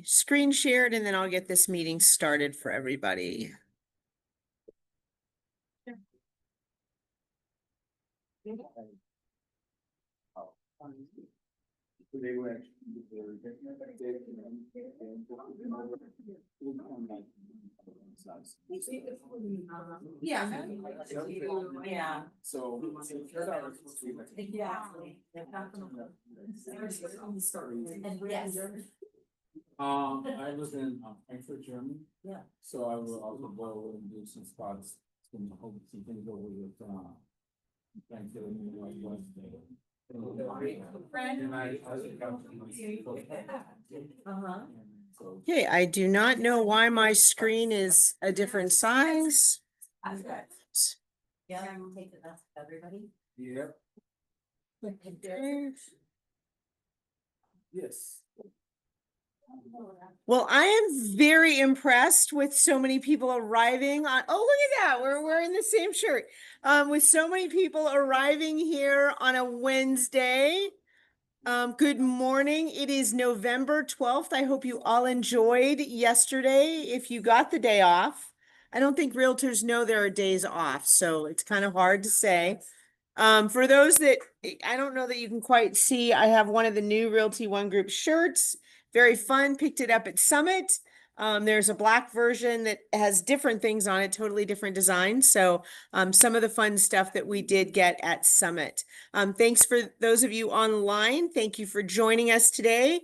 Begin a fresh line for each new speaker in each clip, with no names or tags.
my screen shared and then I'll get this meeting started for everybody.
Yeah. Yeah.
So.
Exactly. And yes.
I was in Frankfurt, Germany.
Yeah.
So I will go and do some spots, some things over with, Frankfurt and Northwest.
Uh-huh.
Okay, I do not know why my screen is a different size.
Yeah, we'll take the best of everybody.
Yep, yes.
Well, I am very impressed with so many people arriving on, oh, look at that. We're wearing the same shirt. With so many people arriving here on a Wednesday. Good morning. It is November 12th. I hope you all enjoyed yesterday. If you got the day off, I don't think realtors know there are days off, so it's kind of hard to say. For those that, I don't know that you can quite see, I have one of the new Realty One Group shirts. Very fun, picked it up at Summit. There's a black version that has different things on it, totally different designs. So some of the fun stuff that we did get at Summit. Thanks for those of you online. Thank you for joining us today.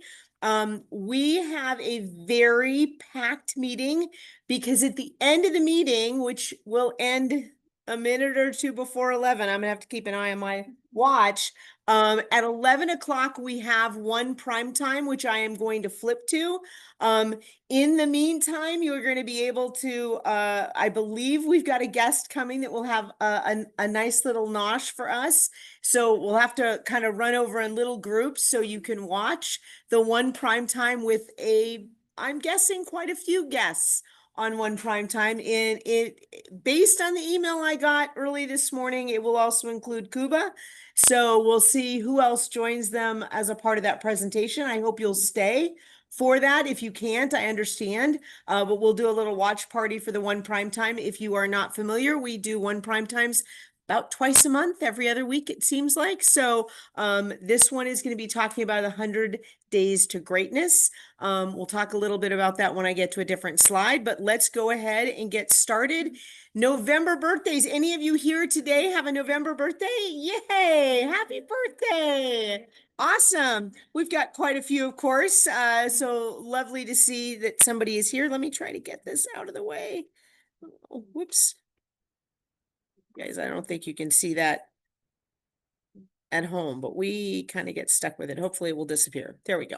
We have a very packed meeting because at the end of the meeting, which will end a minute or two before 11, I'm gonna have to keep an eye on my watch. At 11 o'clock, we have one prime time, which I am going to flip to. In the meantime, you're going to be able to, I believe we've got a guest coming that will have a nice little nosh for us. So we'll have to kind of run over in little groups so you can watch the one prime time with I'm guessing quite a few guests on one prime time. And it based on the email I got early this morning, it will also include Cuba. So we'll see who else joins them as a part of that presentation. I hope you'll stay for that. If you can't, I understand, but we'll do a little watch party for the one prime time. If you are not familiar, we do one prime times about twice a month, every other week, it seems like. So this one is going to be talking about 100 days to greatness. We'll talk a little bit about that when I get to a different slide, but let's go ahead and get started. November birthdays. Any of you here today have a November birthday? Yay! Happy birthday! Awesome. We've got quite a few, of course. So lovely to see that somebody is here. Let me try to get this out of the way. Oh, whoops. Guys, I don't think you can see that at home, but we kind of get stuck with it. Hopefully it will disappear. There we go.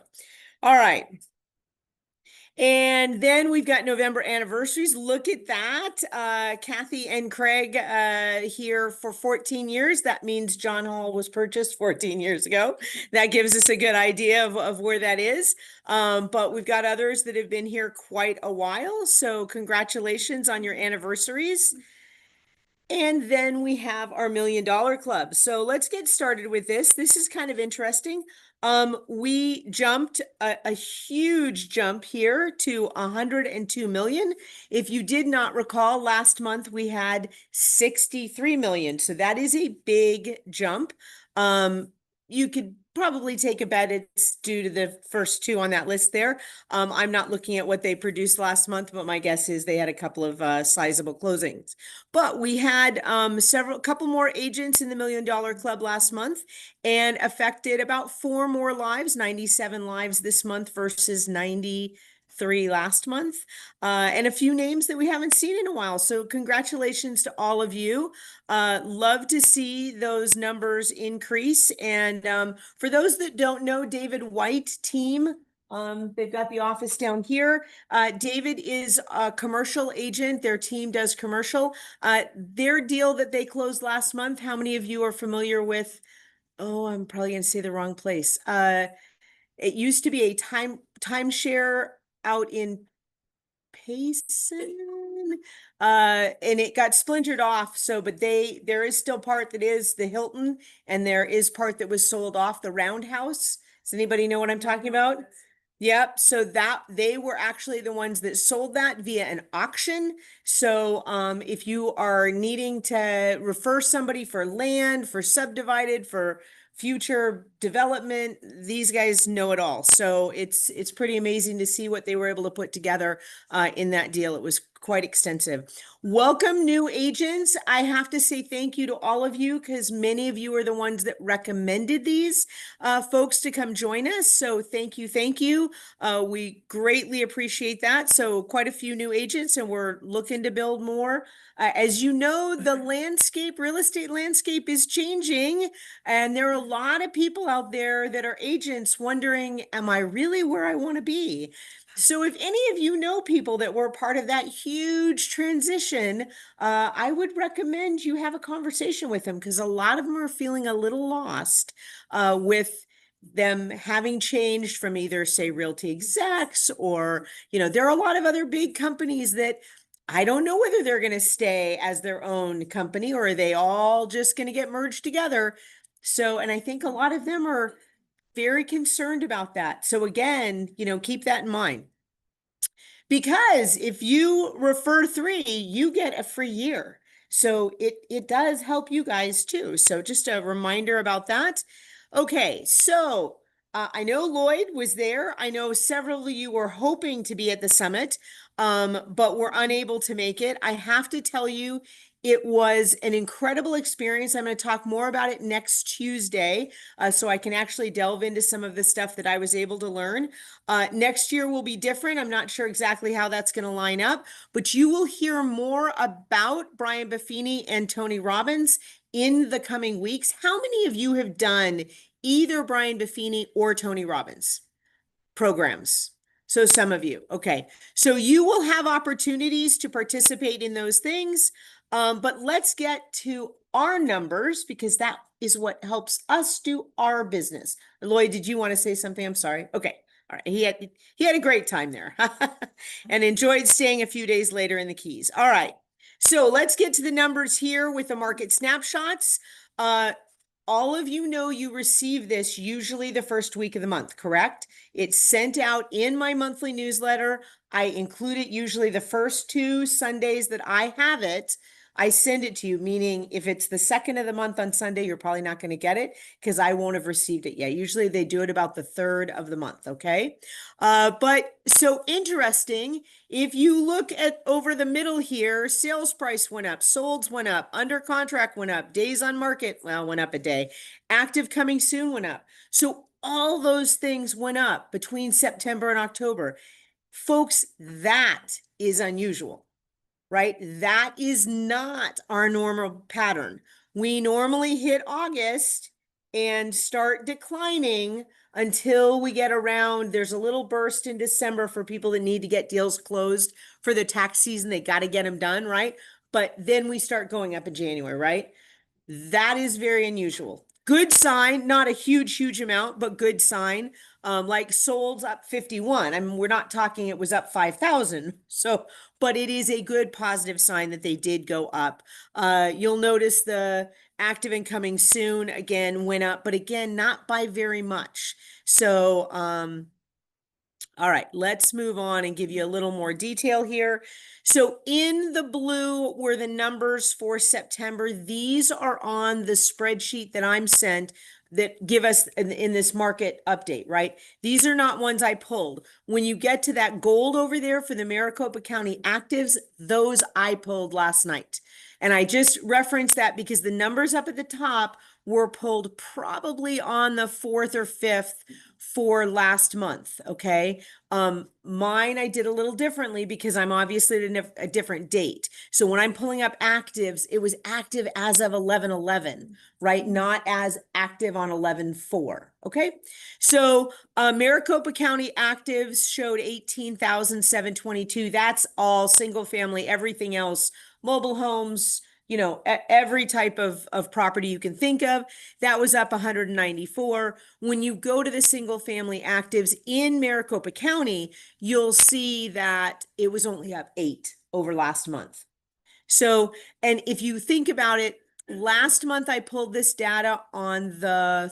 All right. And then we've got November anniversaries. Look at that. Kathy and Craig here for 14 years. That means John Hall was purchased 14 years ago. That gives us a good idea of where that is. But we've got others that have been here quite a while. So congratulations on your anniversaries. And then we have our $1 Million Club. So let's get started with this. This is kind of interesting. We jumped a huge jump here to 102 million. If you did not recall, last month we had 63 million. So that is a big jump. You could probably take a bet it's due to the first two on that list there. I'm not looking at what they produced last month, but my guess is they had a couple of sizable closings. But we had couple more agents in the $1 Million Club last month and affected about 4 more lives, 97 lives this month versus 93 last month, and a few names that we haven't seen in a while. So congratulations to all of you. Love to see those numbers increase. And for those that don't know, David White team, they've got the office down here. David is a commercial agent. Their team does commercial. Their deal that they closed last month, how many of you are familiar with, oh, I'm probably going to say the wrong place. It used to be a timeshare out in Payson, and it got splintered off. So, but there is still part that is the Hilton, and there is part that was sold off, the Roundhouse. Does anybody know what I'm talking about? Yep. So that they were actually the ones that sold that via an auction. So if you are needing to refer somebody for land, for subdivided, for future development, these guys know it all. So it's pretty amazing to see what they were able to put together in that deal. It was quite extensive. Welcome, new agents. I have to say thank you to all of you because many of you are the ones that recommended these folks to come join us. So thank you, thank you. We greatly appreciate that. So quite a few new agents, and we're looking to build more. As you know, the landscape, real estate landscape is changing, and there are a lot of people out there that are agents wondering, am I really where I want to be? So if any of you know people that were part of that huge transition, I would recommend you have a conversation with them because a lot of them are feeling a little lost with them having changed from either say realty execs or, there are a lot of other big companies that I don't know whether they're going to stay as their own company or are they all just going to get merged together. So, and I think a lot of them are very concerned about that. So again, keep that in mind. Because if you refer 3, you get a free year. So it does help you guys too. So just a reminder about that. Okay, so I know Lloyd was there. I know several of you were hoping to be at the summit, but were unable to make it. I have to tell you, it was an incredible experience. I'm going to talk more about it next Tuesday, so I can actually delve into some of the stuff that I was able to learn. Next year will be different. I'm not sure exactly how that's going to line up, but you will hear more about Brian Buffini and Tony Robbins in the coming weeks. How many of you have done either Brian Buffini or Tony Robbins programs? So some of you, okay. So you will have opportunities to participate in those things. But let's get to our numbers because that is what helps us do our business. Lloyd, did you want to say something? I'm sorry. Okay. All right. He had a great time there and enjoyed staying a few days later in the Keys. All right. So let's get to the numbers here with the market snapshots. All of you know you receive this usually the first week of the month, correct? It's sent out in my monthly newsletter. I include it usually the first 2 Sundays that I have it. I send it to you, meaning if it's the 2nd of the month on Sunday, you're probably not going to get it because I won't have received it yet. Usually they do it about the 3rd of the month, okay? But so interesting, if you look at over the middle here, sales price went up, solds went up, under contract went up, days on market, well, went up a day, active coming soon went up. So all those things went up between September and October. Folks, that is unusual, right? That is not our normal pattern. We normally hit August and start declining until we get around. There's a little burst in December for people that need to get deals closed for the tax season. They got to get them done, right? But then we start going up in January, right? That is very unusual. Good sign, not a huge amount, but good sign. Like sold's up 51. I mean, we're not talking it was up 5,000. So, but it is a good positive sign that they did go up. You'll notice the active and coming soon again went up, but again, not by very much. So, all right, let's move on and give you a little more detail here. So in the blue were the numbers for September. These are on the spreadsheet that I'm sent that give us in this market update, right? These are not ones I pulled. When you get to that gold over there for the Maricopa County actives, those I pulled last night. And I just referenced that because the numbers up at the top were pulled probably on the 4th or 5th for last month, okay? Mine I did a little differently because I'm obviously at a different date. So when I'm pulling up actives, it was active as of 11/11, right? Not as active on 11/4, okay? So Maricopa County actives showed 18,722. That's all single family, everything else, mobile homes, every type of property you can think of. That was up 194. When you go to the single family actives in Maricopa County, you'll see that it was only up 8 over last month. So, and if you think about it, last month I pulled this data on the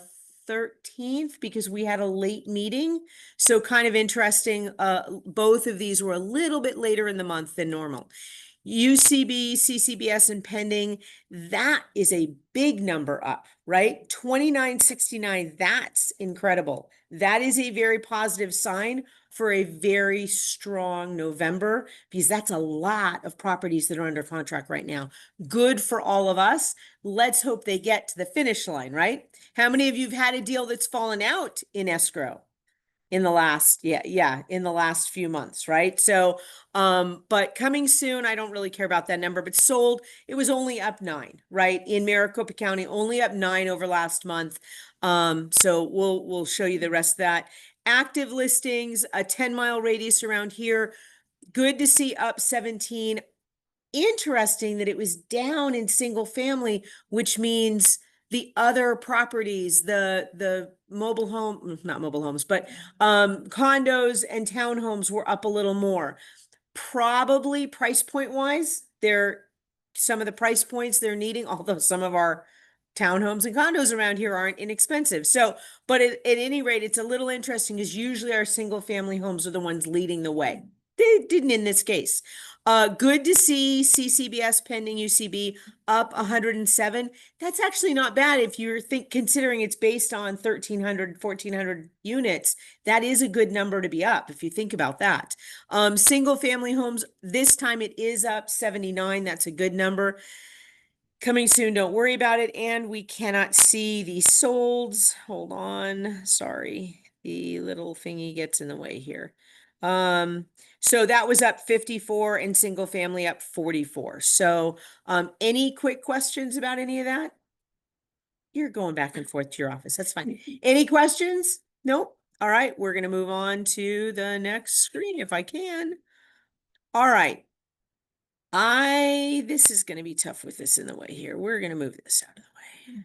13th because we had a late meeting. So kind of interesting. Both of these were a little bit later in the month than normal. UCB, CCBS, and pending, that is a big number up, right? 2969, that's incredible. That is a very positive sign for a very strong November because that's a lot of properties that are under contract right now. Good for all of us. Let's hope they get to the finish line, right? How many of you have had a deal that's fallen out in escrow? In the last, in the last few months, right? So, but coming soon, I don't really care about that number, but sold, it was only up 9, right? In Maricopa County, only up 9 over last month. So we'll show you the rest of that. Active listings, a 10-mile radius around here. Good to see up 17. Interesting that it was down in single family, which means the other properties, the mobile home, not mobile homes, but condos and townhomes were up a little more. Probably price point wise, they're some of the price points they're needing, although some of our townhomes and condos around here aren't inexpensive. So, but at any rate, it's a little interesting because usually our single family homes are the ones leading the way. They didn't in this case. Good to see CCBS pending UCB up 107. That's actually not bad if you're considering it's based on 1,300, 1,400 units. That is a good number to be up if you think about that. Single family homes, this time it is up 79. That's a good number. Coming soon, don't worry about it. And we cannot see the solds. Hold on. Sorry. The little thingy gets in the way here. So that was up 54 and single family up 44. So, any quick questions about any of that? You're going back and forth to your office. That's fine. Any questions? Nope. All right. We're going to move on to the next screen if I can. All right. This is going to be tough with this in the way here. We're going to move this out of the way.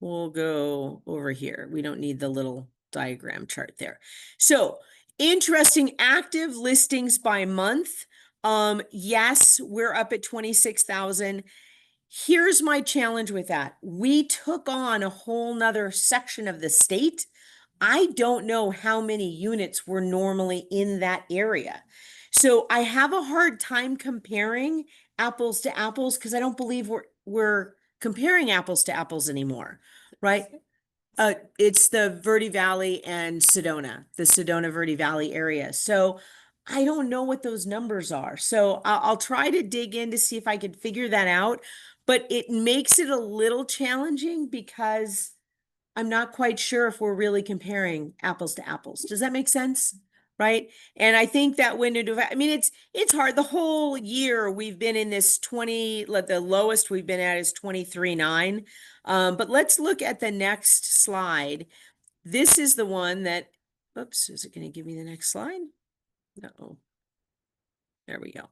We'll go over here. We don't need the little diagram chart there. So interesting active listings by month. Yes, we're up at 26,000. Here's my challenge with that. We took on a whole nother section of the state. I don't know how many units were normally in that area. So I have a hard time comparing apples to apples because I don't believe we're comparing apples to apples anymore, right? It's the Verde Valley and Sedona, the Sedona Verde Valley area. So I don't know what those numbers are. So I'll try to dig in to see if I could figure that out, but it makes it a little challenging because I'm not quite sure if we're really comparing apples to apples. Does that make sense? Right. And I think that I mean, it's hard. The whole year we've been in this 20, the lowest we've been at is 23.9. But let's look at the next slide. This is the one that, oops, is it going to give me the next slide? No. There we go.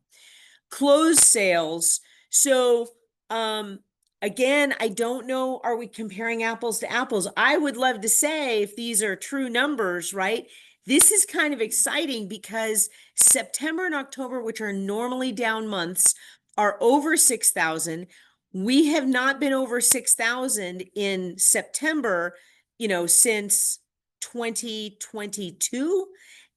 Closed sales. So, again, I don't know, are we comparing apples to apples? I would love to say if these are true numbers, right? This is kind of exciting because September and October, which are normally down months, are over 6,000. We have not been over 6,000 in September, since 2022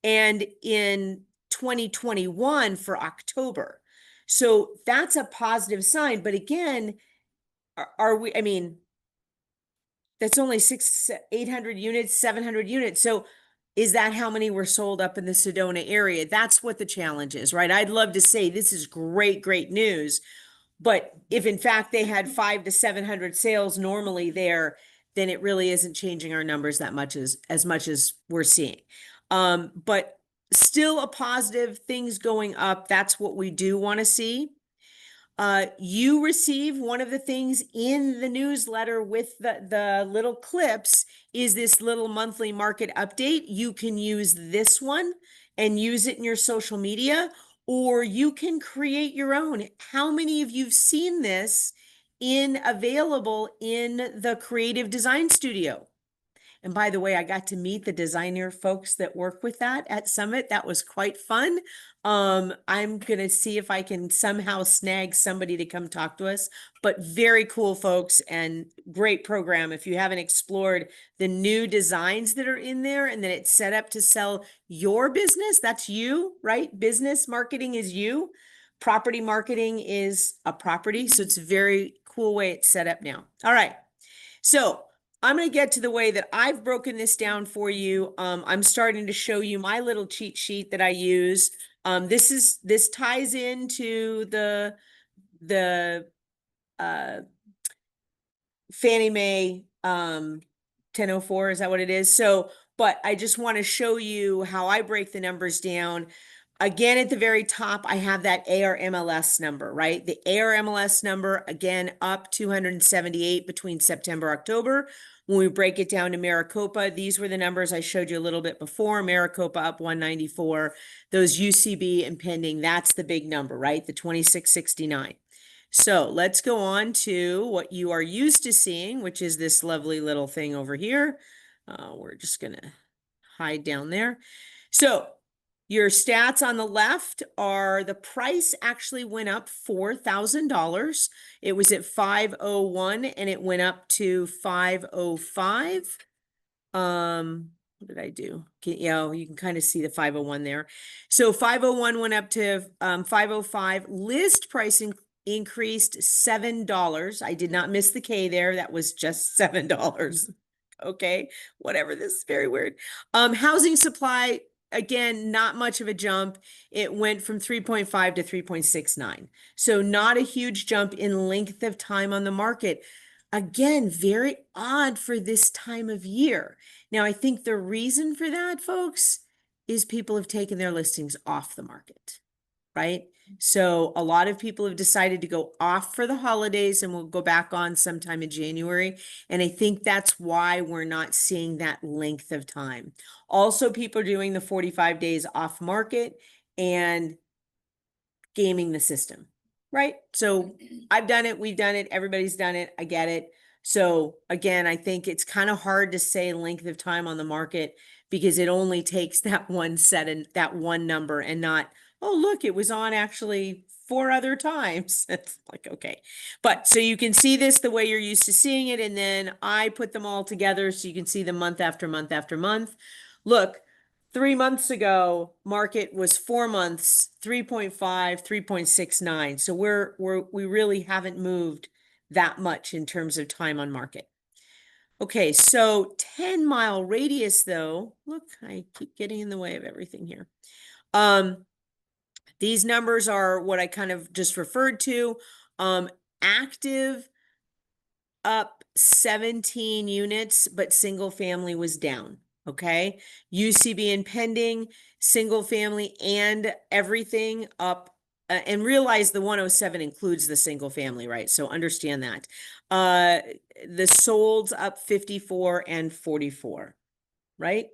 and in 2021 for October. So that's a positive sign. But again, I mean, that's only 800 units, 700 units. So is that how many were sold up in the Sedona area? That's what the challenge is, right? I'd love to say this is great, great news. But if in fact they had 500 to 700 sales normally there, then it really isn't changing our numbers that much as much as we're seeing. But still a positive, things going up. That's what we do want to see. You receive one of the things in the newsletter with the little clips is this little monthly market update. You can use this one and use it in your social media, or you can create your own. How many of you've seen this available in the Creative Design Studio? And by the way, I got to meet the designer folks that work with that at Summit. That was quite fun. I'm gonna see if I can somehow snag somebody to come talk to us, but very cool folks and great program. If you haven't explored the new designs that are in there and then it's set up to sell your business, that's you, right? Business marketing is you. Property marketing is a property. So it's a very cool way it's set up now. All right. So I'm going to get to the way that I've broken this down for you. I'm starting to show you my little cheat sheet that I use. This ties into the Fannie Mae 1004, is that what it is? So, but I just want to show you how I break the numbers down. Again, at the very top, I have that ARMLS number, right? The ARMLS number, again, up 278 between September, October. When we break it down to Maricopa, these were the numbers I showed you a little bit before. Maricopa up 194. Those UCB and pending, that's the big number, right? The 2669. So let's go on to what you are used to seeing, which is this lovely little thing over here. We're just going to hide down there. So your stats on the left are the price actually went up $4,000. It was at 501 and it went up to 505. What did I do? Yeah, you can kind of see the 501 there. So 501 went up to 505. List pricing increased $7. I did not miss the K there. That was just $7. Okay, whatever. This is very weird. Housing supply, again, not much of a jump. It went from 3.5 to 3.69. So not a huge jump in length of time on the market. Again, very odd for this time of year. Now, I think the reason for that, folks, is people have taken their listings off the market, right? So a lot of people have decided to go off for the holidays and we'll go back on sometime in January. And I think that's why we're not seeing that length of time. Also, people are doing the 45 days off market and gaming the system, right? So I've done it, we've done it, everybody's done it, I get it. So again, I think it's kind of hard to say length of time on the market because it only takes that one set and that one number and not, oh, look, it was on actually 4 other times. It's like, okay. But so you can see this the way you're used to seeing it. And then I put them all together so you can see the month after month after month. Look, 3 months ago, market was 4 months, 3.5, 3.69. So we really haven't moved that much in terms of time on market. Okay, so 10-mile radius though, look, I keep getting in the way of everything here. These numbers are what I kind of just referred to. Active up 17 units, but single family was down. Okay. UCB and pending, single family and everything up. And realize the 107 includes the single family, right? So understand that. The solds up 54 and 44, right?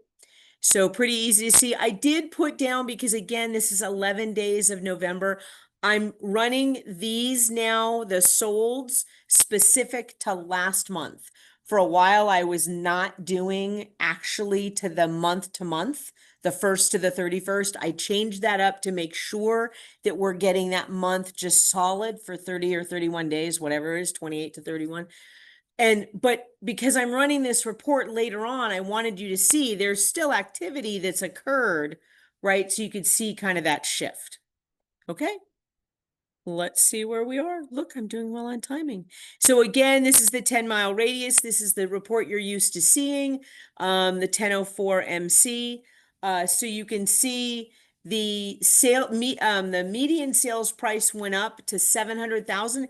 So pretty easy to see. I did put down, because again, this is 11 days of November. I'm running these now, the solds specific to last month. For a while, I was not doing actually to the month, the 1st to the 31st. I changed that up to make sure that we're getting that month just solid for 30 or 31 days, whatever it is, 28 to 31. But because I'm running this report later on, I wanted you to see there's still activity that's occurred, right? So you could see kind of that shift. Okay. Let's see where we are. Look, I'm doing well on timing. So again, this is the 10-mile radius. This is the report you're used to seeing, the 1004 MC. So you can see the the median sales price went up to 700,000.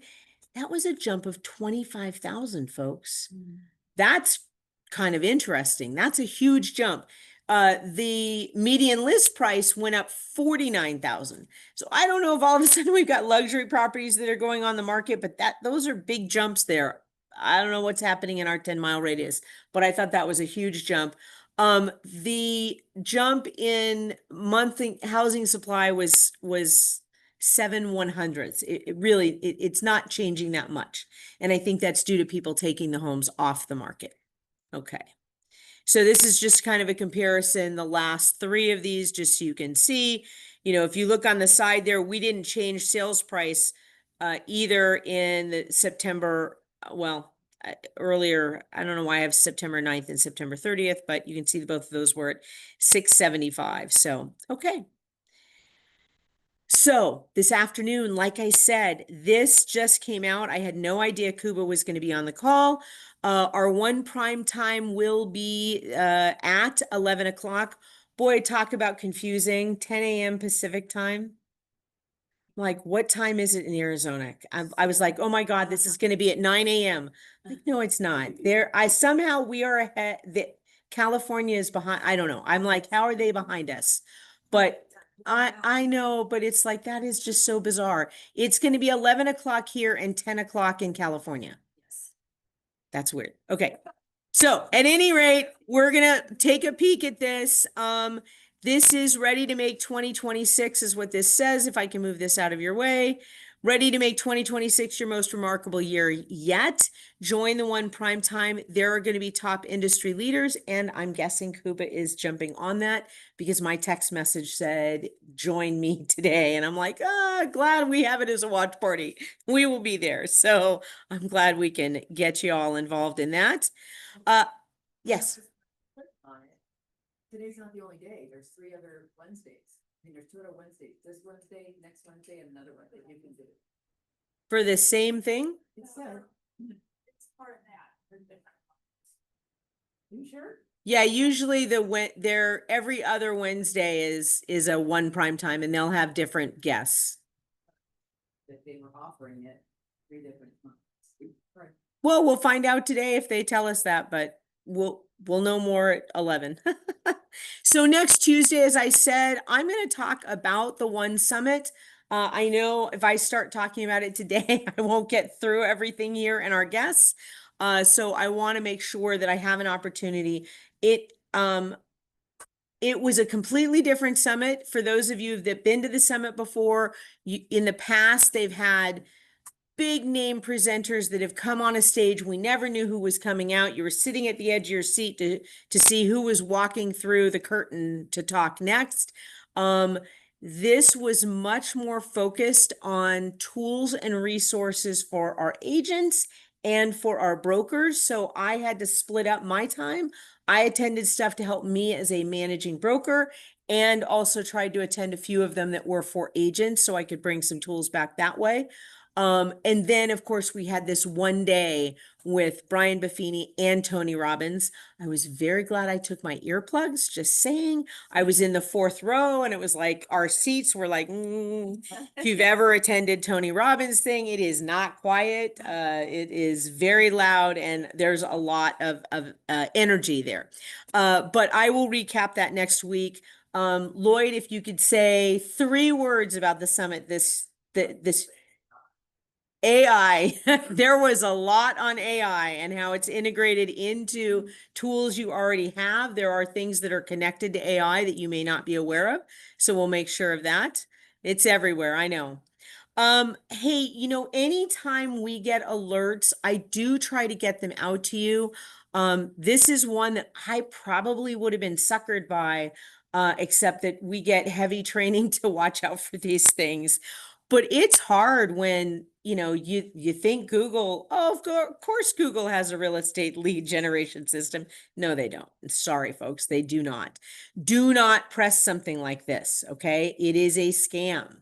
That was a jump of 25,000, folks. That's kind of interesting. That's a huge jump. The median list price went up 49,000. So I don't know if all of a sudden we've got luxury properties that are going on the market, but those are big jumps there. I don't know what's happening in our 10-mile radius, but I thought that was a huge jump. The jump in monthly housing supply was 7/100ths. It's not changing that much. And I think that's due to people taking the homes off the market. Okay. So this is just kind of a comparison, the last three of these, just so you can see. If you look on the side there, we didn't change sales price either in the September, earlier. I don't know why I have September 9th and September 30th, but you can see both of those were at 675. So, okay. So this afternoon, like I said, this just came out. I had no idea Kuba was going to be on the call. Our one prime time will be at 11 o'clock. Boy, talk about confusing. 10 a.m. Pacific time. Like, what time is it in Arizona? I was like, oh my God, this is going to be at 9 a.m. Like, no, it's not. Somehow we are ahead. California is behind. I don't know. I'm like, how are they behind us? But I know, but it's like, that is just so bizarre. It's going to be 11 o'clock here and 10 o'clock in California. That's weird. Okay. So at any rate, we're going to take a peek at this. This is ready to make 2026 is what this says. If I can move this out of your way. Ready to make 2026 your most remarkable year yet. Join the one prime time. There are going to be top industry leaders, and I'm guessing Kuba is jumping on that because my text message said, join me today. And I'm like, glad we have it as a watch party. We will be there. So I'm glad we can get you all involved in that. Yes.
Today's not the only day. There's 3 other Wednesdays. I mean, there's 2 other Wednesdays. This Wednesday, next Wednesday, and another Wednesday. You can do it.
For the same thing?
It's it's part of that. You sure?
Yeah, usually every other Wednesday is a one prime time, and they'll have different guests.
That they were offering it 3 different months. Right.
Well, we'll find out today if they tell us that, but we'll know more at 11. So next Tuesday, as I said, I'm going to talk about the One Summit. I know if I start talking about it today, I won't get through everything here and our guests. So I want to make sure that I have an opportunity. It was a completely different summit. For those of you that have been to the summit before, in the past, they've had big name presenters that have come on a stage. We never knew who was coming out. You were sitting at the edge of your seat to see who was walking through the curtain to talk next. This was much more focused on tools and resources for our agents and for our brokers. So I had to split up my time. I attended stuff to help me as a managing broker, and also tried to attend a few of them that were for agents so I could bring some tools back that way. And then of course we had this one day with Brian Buffini and Tony Robbins. I was very glad I took my earplugs, just saying. I was in the 4th row, and it was like our seats were like, if you've ever attended Tony Robbins thing, it is not quiet. It is very loud, and there's a lot of energy there. But I will recap that next week. Lloyd, if you could say 3 words about the summit, this AI. There was a lot on AI and how it's integrated into tools you already have. There are things that are connected to AI that you may not be aware of. So we'll make sure of that. It's everywhere, I know. Hey, anytime we get alerts, I do try to get them out to you. This is one that I probably would have been suckered by, except that we get heavy training to watch out for these things. But it's hard when, you think Google, of course Google has a real estate lead generation system. No, they don't. Sorry, folks, they do not. Do not press something like this, okay? It is a scam.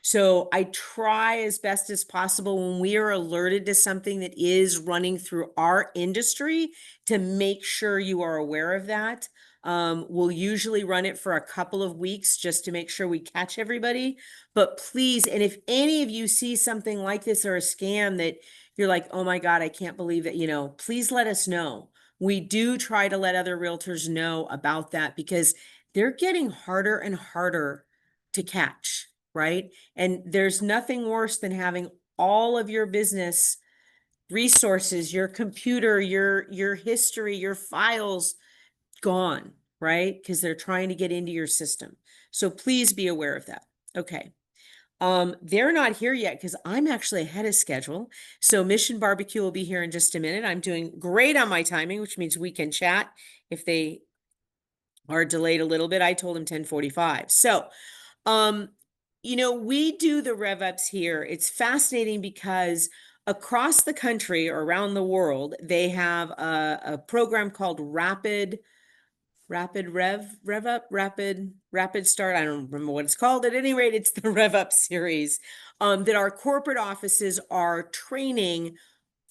So I try as best as possible when we are alerted to something that is running through our industry to make sure you are aware of that. We'll usually run it for a couple of weeks just to make sure we catch everybody. But please, and if any of you see something like this or a scam that you're like, oh my God, I can't believe that, please let us know. We do try to let other realtors know about that because they're getting harder and harder to catch, right? And there's nothing worse than having all of your business resources, your computer, your history, your files gone, right? Because they're trying to get into your system. So please be aware of that. Okay. They're not here yet because I'm actually ahead of schedule. So Mission Barbecue will be here in just a minute. I'm doing great on my timing, which means we can chat if they are delayed a little bit. I told them 10:45. So, um, we do the rev ups here. It's fascinating because across the country or around the world, they have a program called Rapid Start. I don't remember what it's called. At any rate, it's the Rev Up series that our corporate offices are training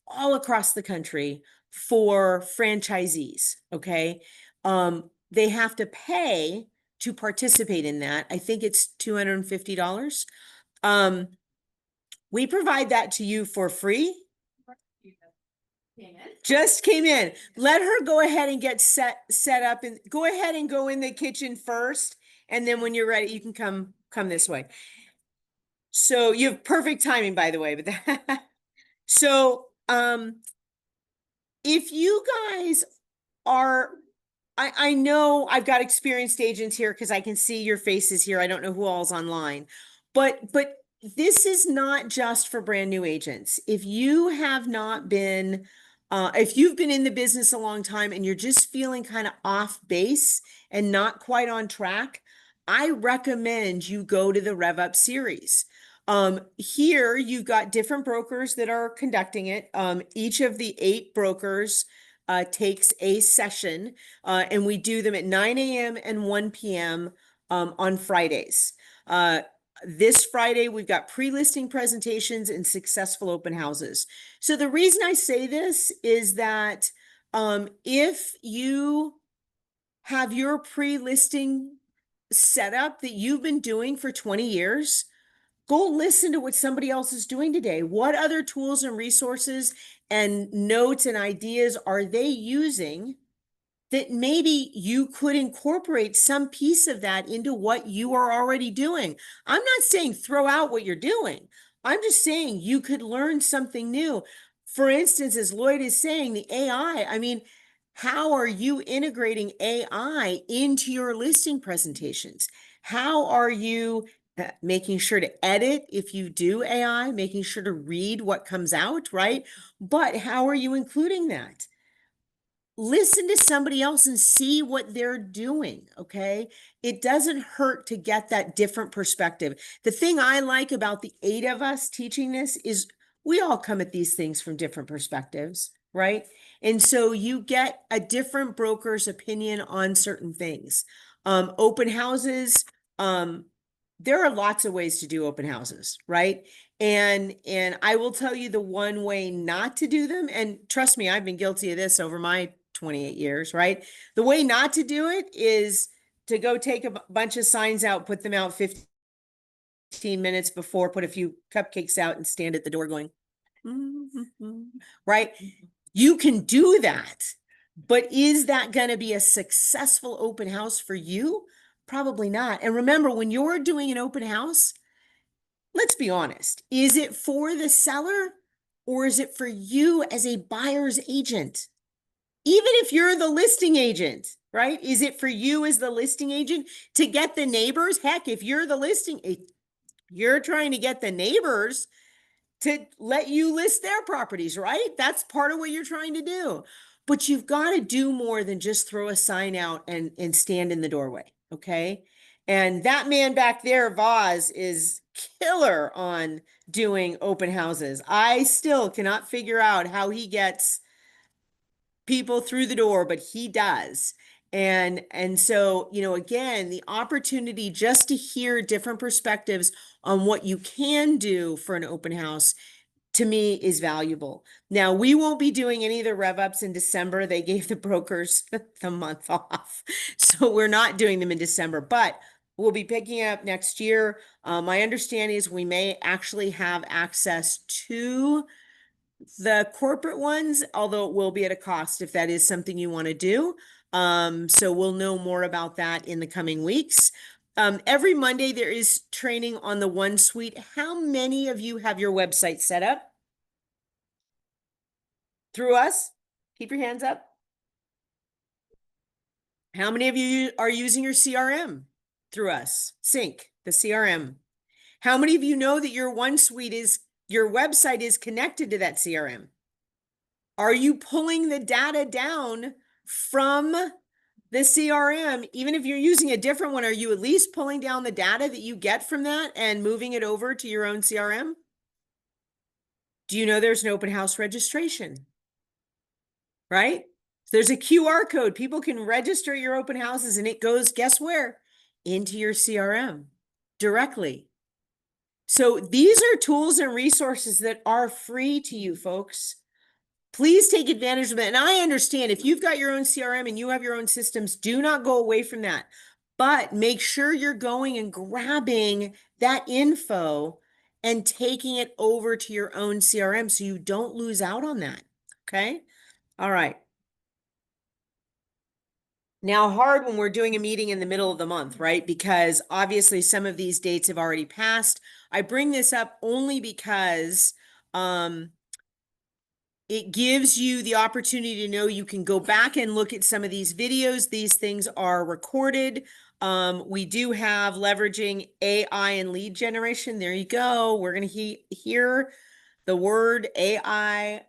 all across the country for franchisees. Okay. They have to pay to participate in that. I think it's $250. Um, we provide that to you for free. Just came in. Let her go ahead and get set up, and go ahead and go in the kitchen first. And then when you're ready, you can come this way. So you have perfect timing, by the way, but that, so, if you guys are, I know I've got experienced agents here because I can see your faces here. I don't know who all's online, but this is not just for brand new agents. If you have not been, if you've been in the business a long time and you're just feeling kind of off base and not quite on track, I recommend you go to the Rev Up series. Here you've got different brokers that are conducting it. Each of the 8 brokers takes a session, and we do them at 9 a.m. and 1 p.m. On Fridays. This Friday, we've got pre-listing presentations and successful open houses. So the reason I say this is that if you have your pre-listing setup that you've been doing for 20 years, go listen to what somebody else is doing today. What other tools and resources and notes and ideas are they using that maybe you could incorporate some piece of that into what you are already doing? I'm not saying throw out what you're doing. I'm just saying you could learn something new. For instance, as Lloyd is saying, the AI, I mean, how are you integrating AI into your listing presentations? How are you making sure to edit if you do AI, making sure to read what comes out, right? But how are you including that? Listen to somebody else and see what they're doing. Okay. It doesn't hurt to get that different perspective. The thing I like about the 8 of us teaching this is we all come at these things from different perspectives, right? And so you get a different broker's opinion on certain things. Open houses, there are lots of ways to do open houses, right? And I will tell you the one way not to do them, and trust me, I've been guilty of this over my 28 years, right? The way not to do it is to go take a bunch of signs out, put them out 15 minutes before, put a few cupcakes out and stand at the door going, right? You can do that, but is that going to be a successful open house for you? Probably not. And remember, when you're doing an open house, let's be honest, is it for the seller or is it for you as a buyer's agent? Even if you're the listing agent, right? Is it for you as the listing agent to get the neighbors? Heck, if you're the listing, you're trying to get the neighbors to let you list their properties, right? That's part of what you're trying to do. But you've got to do more than just throw a sign out and stand in the doorway, okay? And that man back there, Voz, is killer on doing open houses. I still cannot figure out how he gets people through the door, but he does. And so, again, the opportunity just to hear different perspectives on what you can do for an open house to me is valuable. Now, we won't be doing any of the rev ups in December. They gave the brokers the month off. So we're not doing them in December, but we'll be picking up next year. My understanding is we may actually have access to the corporate ones, although it will be at a cost if that is something you want to do. So we'll know more about that in the coming weeks. Every Monday there is training on the One Suite. How many of you have your website set up through us? Keep your hands up. How many of you are using your CRM through us? Sync, the CRM. How many of you know that your your website is connected to that CRM? Are you pulling the data down from the CRM? Even if you're using a different one, are you at least pulling down the data that you get from that and moving it over to your own CRM? Do you know there's an open house registration? Right? There's a QR code. People can register your open houses and it goes, guess where? Into your CRM directly. So these are tools and resources that are free to you, folks. Please take advantage of it. And I understand if you've got your own CRM and you have your own systems, do not go away from that. But make sure you're going and grabbing that info and taking it over to your own CRM so you don't lose out on that. Okay? All right. Now, hard when we're doing a meeting in the middle of the month, right? Because obviously some of these dates have already passed. I bring this up only because it gives you the opportunity to know you can go back and look at some of these videos. These things are recorded. We do have leveraging AI and lead generation. There you go. We're going to hear the word AI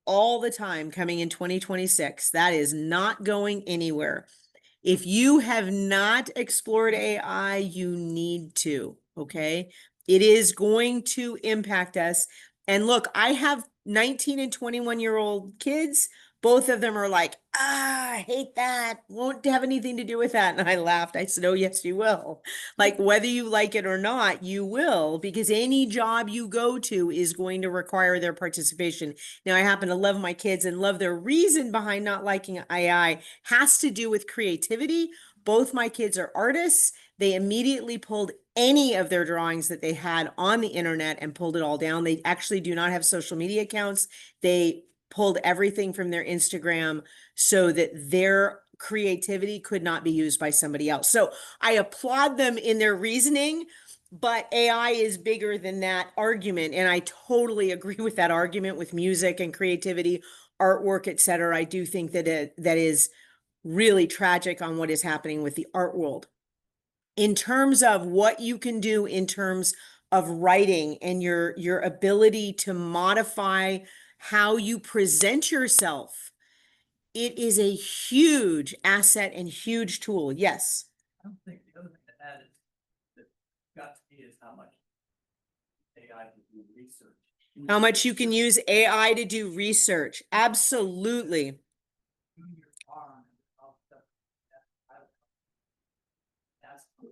all the time coming in 2026. That is not going anywhere. If you have not explored AI, you need to, okay? It is going to impact us. And look, I have 19 and 21-year-old kids. Both of them are like, I hate that. Won't have anything to do with that. And I laughed. I said, oh, yes, you will. Like, whether you like it or not, you will, because any job you go to is going to require their participation. Now, I happen to love my kids and love their reason behind not liking AI has to do with creativity. Both my kids are artists. They immediately pulled any of their drawings that they had on the internet and pulled it all down. They actually do not have social media accounts. They pulled everything from their Instagram so that their creativity could not be used by somebody else. So I applaud them in their reasoning, but AI is bigger than that argument. And I totally agree with that argument with music and creativity, artwork, etc. I do think that that is really tragic on what is happening with the art world. In terms of what you can do in terms of writing and your ability to modify how you present yourself, it is a huge asset and huge tool. Yes.
I don't think the other thing to add is that got to me is how much AI can do research.
How much you can use AI to do research. Absolutely.
Doing your farm and all stuff. That's good.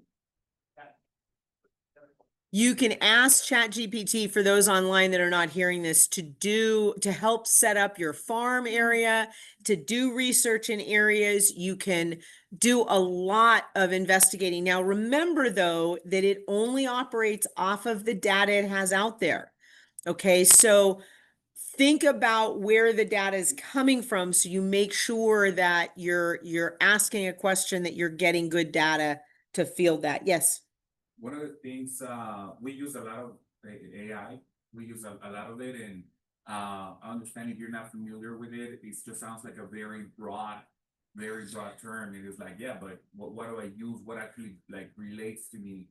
You can ask ChatGPT, for those online that are not hearing this, to help set up your farm area, to do research in areas. You can do a lot of investigating. Now, remember though, that it only operates off of the data it has out there. Okay, so think about where the data is coming from so you make sure that you're asking a question that you're getting good data to field that. Yes.
One of the things, we use a lot of AI, we use a lot of it, and I understand if you're not familiar with it, it just sounds like a very broad term. It is like, yeah, but what do I use? What actually like relates to me?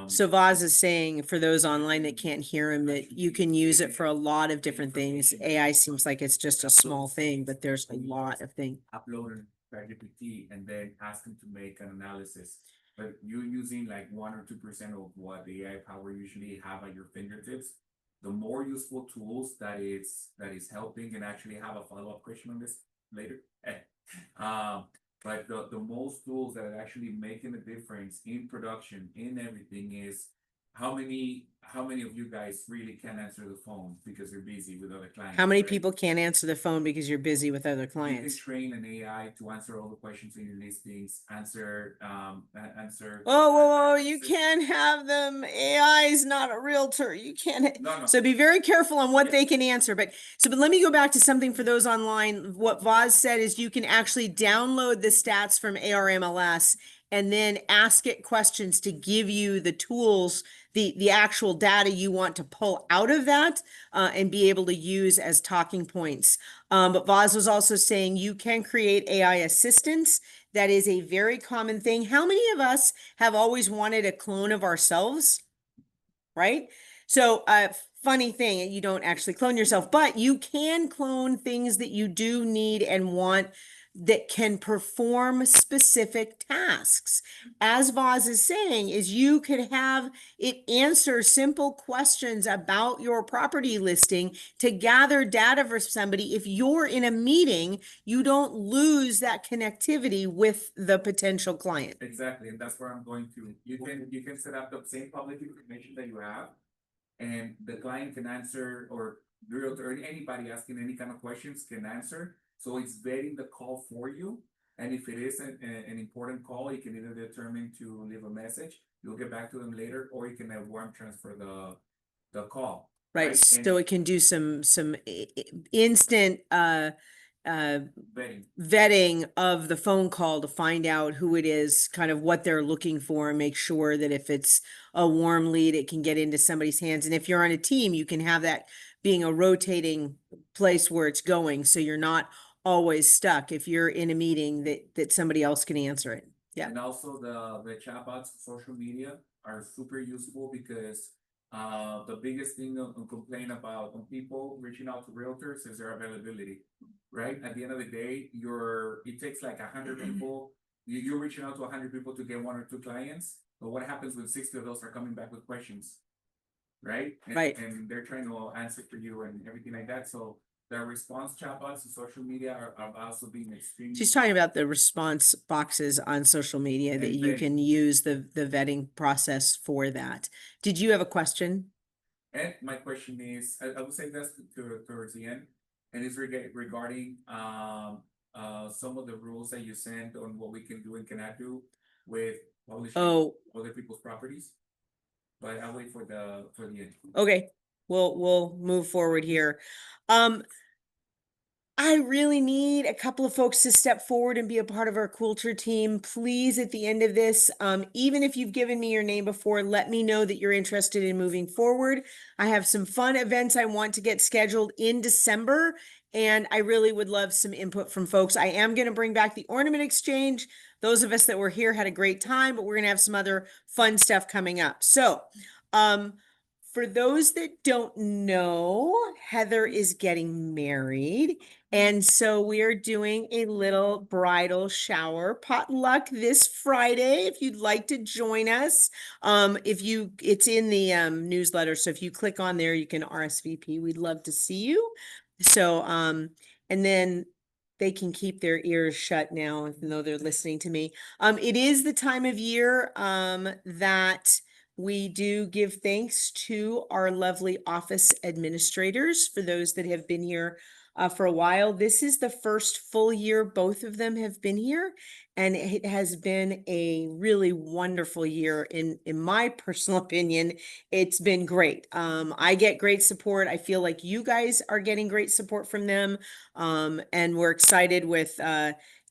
So Vaz is saying, for those online that can't hear him, that you can use it for a lot of different things. AI seems like it's just a small thing, but there's a lot of things.
Upload it to ChatGPT and then ask them to make an analysis. But you're using like 1 or 2% of what the AI power usually have at your fingertips. The more useful tools that is helping, and actually have a follow-up question on this later. But the most tools that are actually making a difference in production, in everything, is how many of you guys really can answer the phone because you're busy with other clients?
How many
right?
people can't answer the phone because you're busy with other
You can
clients?
train an AI to answer all the questions in your listings, answer.
Oh, you can't have them. AI is not a realtor. You can't.
No.
So be very careful on what
Yeah.
they can answer. But let me go back to something for those online. What Vaz said is you can actually download the stats from ARMLS and then ask it questions to give you the tools, the actual data you want to pull out of that and be able to use as talking points. But Vaz was also saying you can create AI assistants. That is a very common thing. How many of us have always wanted a clone of ourselves? right? So, funny thing, you don't actually clone yourself, but you can clone things that you do need and want that can perform specific tasks. As Voz is saying, is you could have it answer simple questions about your property listing to gather data for somebody. If you're in a meeting, you don't lose that connectivity with the potential client.
Exactly, and that's where I'm going to. You can set up the same public information that you have. And the client can answer, or realtor, or anybody asking any kind of questions can answer. So it's vetting the call for you. And if it is an important call, you can either determine to leave a message, you'll get back to them later, or you can have warm transfer the call.
Right,
And
so it can do some instant
vetting.
vetting of the phone call to find out who it is, kind of what they're looking for, and make sure that if it's a warm lead, it can get into somebody's hands. And if you're on a team, you can have that being a rotating place where it's going, so you're not always stuck if you're in a meeting that somebody else can answer it. Yeah.
And also the chatbots, social media are super useful because the biggest thing on complain about when people reaching out to realtors is their availability, right? At the end of the day, it takes like 100 people, you're reaching out to 100 people to get 1 or 2 clients, but what happens when 60 of those are coming back with questions? Right?
Right.
And they're trying to answer for you and everything like that, so the response chatbots and social media are also being extremely.
She's talking about the response boxes on social media that
And
you
vetting.
can use the vetting process for that. Did you have a question?
And my question is, I would say that's towards the end, and it's regarding some of the rules that you sent on what we can do and cannot do with publishing other people's properties. But I'll wait for the end.
Okay, we'll move forward here. I really need a couple of folks to step forward and be a part of our culture team. Please, at the end of this, even if you've given me your name before, let me know that you're interested in moving forward. I have some fun events I want to get scheduled in December, and I really would love some input from folks. I am going to bring back the ornament exchange. Those of us that were here had a great time, but we're going to have some other fun stuff coming up. So, for those that don't know, Heather is getting married. And so we are doing a little bridal shower potluck this Friday. If you'd like to join us, it's in the newsletter. So if you click on there, you can RSVP. We'd love to see you. So, and then they can keep their ears shut now, even though they're listening to me. It is the time of year that we do give thanks to our lovely office administrators, for those that have been here for a while. This is the first full year both of them have been here, and it has been a really wonderful year. In my personal opinion, it's been great. I get great support. I feel like you guys are getting great support from them, and we're excited with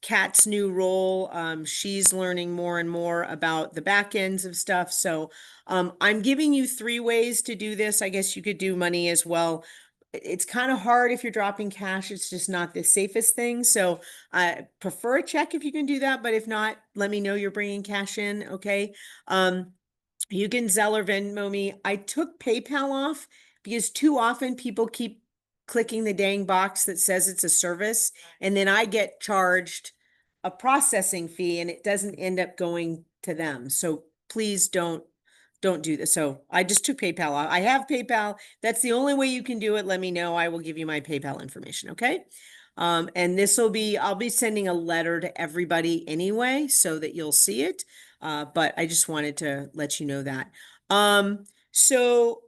Kat's new role. She's learning more and more about the back ends of stuff. So I'm giving you 3 ways to do this. I guess you could do money as well. It's kind of hard if you're dropping cash. It's just not the safest thing. So I prefer a check if you can do that. But if not, let me know you're bringing cash in. Okay. You can Zelle or Venmo me. I took PayPal off because too often people keep clicking the dang box that says it's a service, and then I get charged a processing fee and it doesn't end up going to them. So please don't do this. So I just took PayPal off. I have PayPal. That's the only way you can do it. Let me know. I will give you my PayPal information. Okay. And I'll be sending a letter to everybody anyway, so that you'll see it. But I just wanted to let you know that. So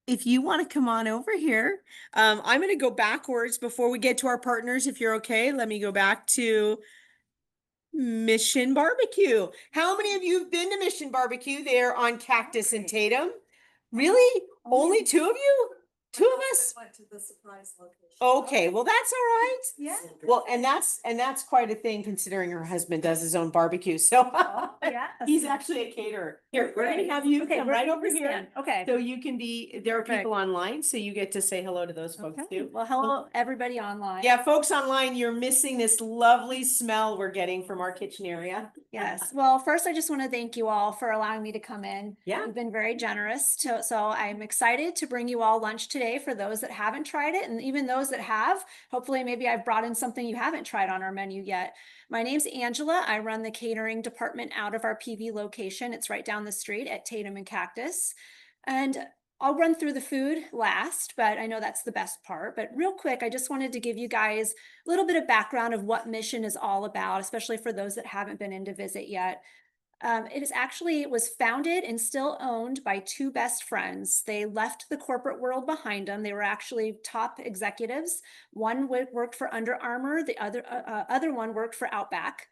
if you want to come on over here, I'm going to go backwards before we get to our partners. If you're okay, let me go back to Mission Barbecue. How many of you have been to Mission Barbecue there on Cactus and Tatum? Really? Only 2 of you? Two of us?
Went to the surprise location.
Okay, well, that's all right.
Yeah.
Well, and that's quite a thing considering her husband does his own barbecue, so.
Yeah.
He's actually a caterer. Here, we're gonna have you
Okay,
come
we're
right
gonna
over here.
stand. Okay.
So you can be, there are
Perfect.
people online, so you get to say hello to those folks
Okay.
too.
Well, hello, everybody online.
Yeah, folks online, you're missing this lovely smell we're getting from our kitchen area.
Yes. Well, first, I just want to thank you all for allowing me to come in.
Yeah.
You've been very generous. So I'm excited to bring you all lunch today for those that haven't tried it. And even those that have, hopefully maybe I've brought in something you haven't tried on our menu yet. My name's Angela. I run the catering department out of our PV location. It's right down the street at Tatum and Cactus. And I'll run through the food last, but I know that's the best part. But real quick, I just wanted to give you guys a little bit of background of what Mission is all about, especially for those that haven't been in to visit yet. It was founded and still owned by two best friends. They left the corporate world behind them. They were actually top executives. One worked for Under Armour, the other one worked for Outback.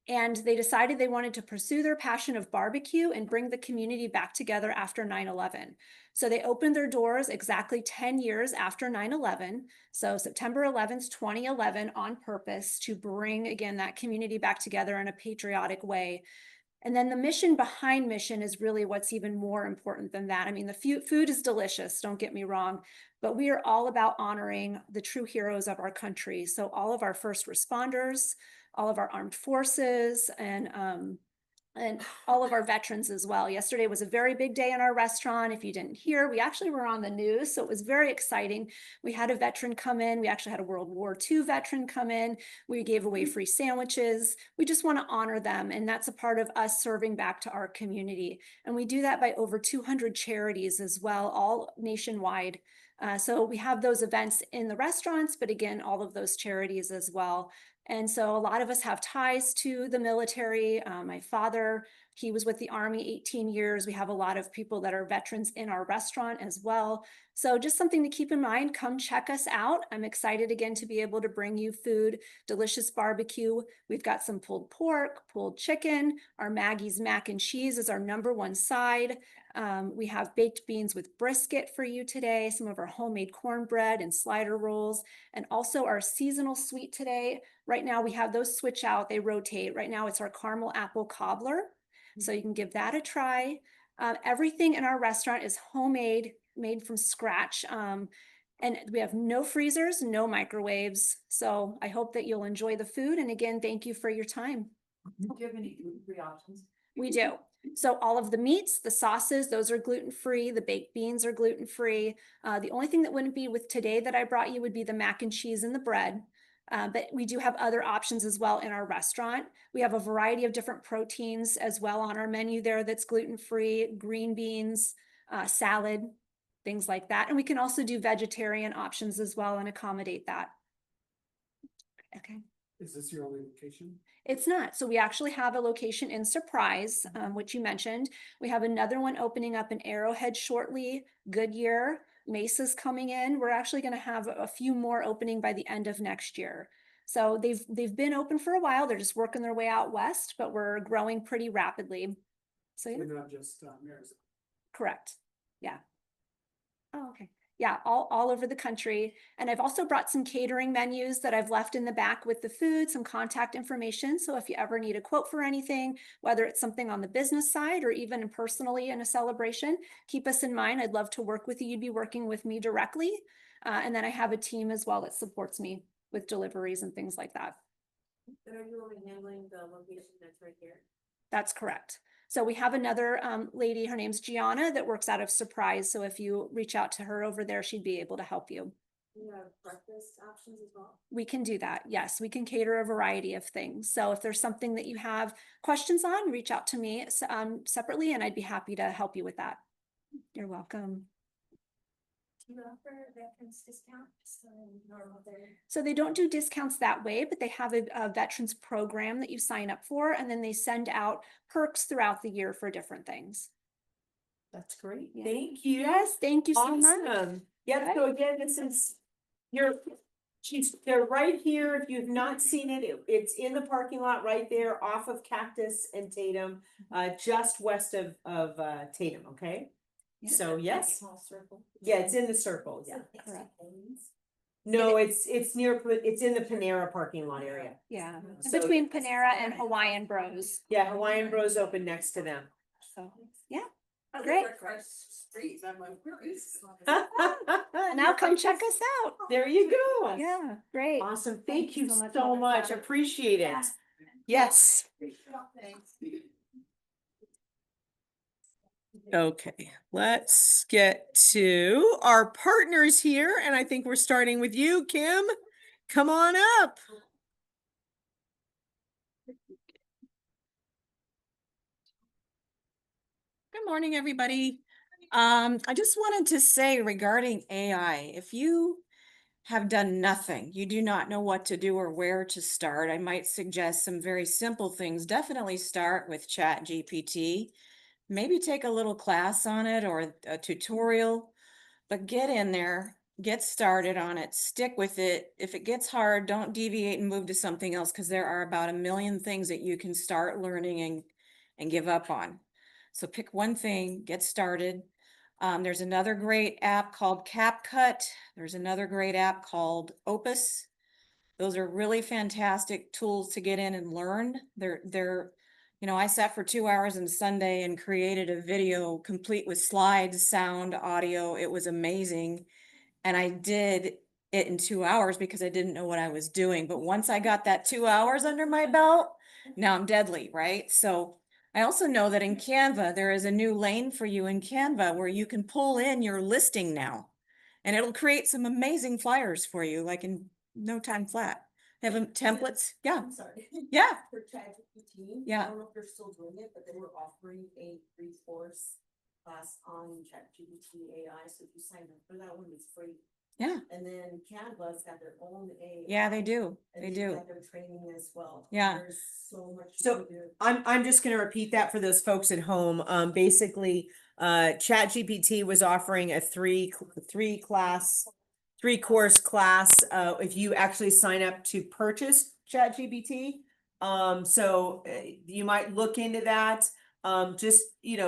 And they decided they wanted to pursue their passion of barbecue and bring the community back together after 9/11. So they opened their doors exactly 10 years after 9/11. So September 11th, 2011, on purpose to bring again that community back together in a patriotic way. And then the mission behind Mission is really what's even more important than that. I mean, the food is delicious, don't get me wrong, but we are all about honoring the true heroes of our country. So all of our first responders, all of our armed forces, and all of our veterans as well. Yesterday was a very big day in our restaurant. If you didn't hear, we actually were on the news, so it was very exciting. We had a veteran come in. We actually had a World War II veteran come in. We gave away free sandwiches. We just want to honor them, and that's a part of us serving back to our community. And we do that by over 200 charities as well, all nationwide. So we have those events in the restaurants, but again, all of those charities as well. And so a lot of us have ties to the military. My father, he was with the Army 18 years. We have a lot of people that are veterans in our restaurant as well. So just something to keep in mind, come check us out. I'm excited again to be able to bring you food, delicious barbecue. We've got some pulled pork, pulled chicken. Our Maggie's mac and cheese is our #1 side. We have baked beans with brisket for you today, some of our homemade cornbread and slider rolls, and also our seasonal sweet today. Right now we have those switch out, they rotate. Right now it's our caramel apple cobbler. So you can give that a try. Everything in our restaurant is homemade, made from scratch. And we have no freezers, no microwaves. So I hope that you'll enjoy the food. And again, thank you for your time.
Do you have any gluten-free options?
We do. So all of the meats, the sauces, those are gluten-free. The baked beans are gluten-free. The only thing that wouldn't be with today that I brought you would be the mac and cheese and the bread. But we do have other options as well in our restaurant. We have a variety of different proteins as well on our menu there that's gluten-free, green beans, salad, things like that. And we can also do vegetarian options as well and accommodate that. Okay.
Is this your only location?
It's not. So we actually have a location in Surprise, which you mentioned. We have another one opening up in Arrowhead shortly, Goodyear. Mesa's coming in. We're actually going to have a few more opening by the end of next year. So they've been open for a while. They're just working their way out west, but we're growing pretty rapidly. So yeah,
We're not just Arizona.
correct. Yeah. Oh, okay. Yeah, all over the country. And I've also brought some catering menus that I've left in the back with the food, some contact information. So if you ever need a quote for anything, whether it's something on the business side or even personally in a celebration, keep us in mind. I'd love to work with you. You'd be working with me directly. And then I have a team as well that supports me with deliveries and things like that.
And are you only handling the location that's right here?
That's correct. So we have another lady, her name's Gianna, that works out of Surprise. So if you reach out to her over there, she'd be able to help you.
You have breakfast options as well?
We can do that. Yes, we can cater a variety of things. So if there's something that you have questions on, reach out to me separately and I'd be happy to help you with that. You're welcome.
Do you offer veterans discounts on normal day?
So they don't do discounts that way, but they have a veterans program that you sign up for, and then they send out perks throughout the year for different things.
That's great.
Yeah.
Thank you.
Yes, thank you so much.
Awesome. Yeah, so again, this is, they're right here. If you've not seen it, it's in the parking lot right there off of Cactus and Tatum, just west of Tatum, okay?
Yeah.
So yes,
Small circle.
yeah, it's in the circle, yeah.
Correct.
No, it's near, it's in the Panera parking lot area.
Yeah, in
So-
between Panera and Hawaiian Bros.
Yeah, Hawaiian Bros open next to them.
So, yeah. Great.
Street, I'm like, where is?
Now come check us out.
There you go.
Yeah, great.
Awesome. Thank you
so much,
so much.
Melissa.
Appreciate it.
Yeah.
Yes.
Thanks.
Okay, let's get to our partners here, and I think we're starting with you, Kim. Come on up.
Good morning, everybody. I just wanted to say regarding AI, if you have done nothing, you do not know what to do or where to start, I might suggest some very simple things. Definitely start with ChatGPT. Maybe take a little class on it or a tutorial, but get in there, get started on it, stick with it. If it gets hard, don't deviate and move to something else because there are about 1,000,000 things that you can start learning and give up on. So pick one thing, get started. There's another great app called CapCut. There's another great app called Opus. Those are really fantastic tools to get in and learn. I sat for 2 hours on Sunday and created a video complete with slides, sound, audio. It was amazing. And I did it in 2 hours because I didn't know what I was doing. But once I got that 2 hours under my belt, now I'm deadly, right? So I also know that in Canva, there is a new lane for you in Canva where you can pull in your listing now. And it'll create some amazing flyers for you, like in no time flat. Have them templates, yeah,
I'm sorry.
yeah,
For ChatGPT.
Yeah.
I don't know if they're still doing it, but they were offering a free course class on ChatGPT AI, so if you sign up for that one, it's free.
yeah,
And then Canva's got their own AI.
yeah, they do,
and
they
they've
do.
got their training as well.
Yeah.
There's so much. you
So,
can do.
I'm just gonna repeat that for those folks at home. Basically, ChatGPT was offering a three course class, if you actually sign up to purchase ChatGPT. You might look into that. Just,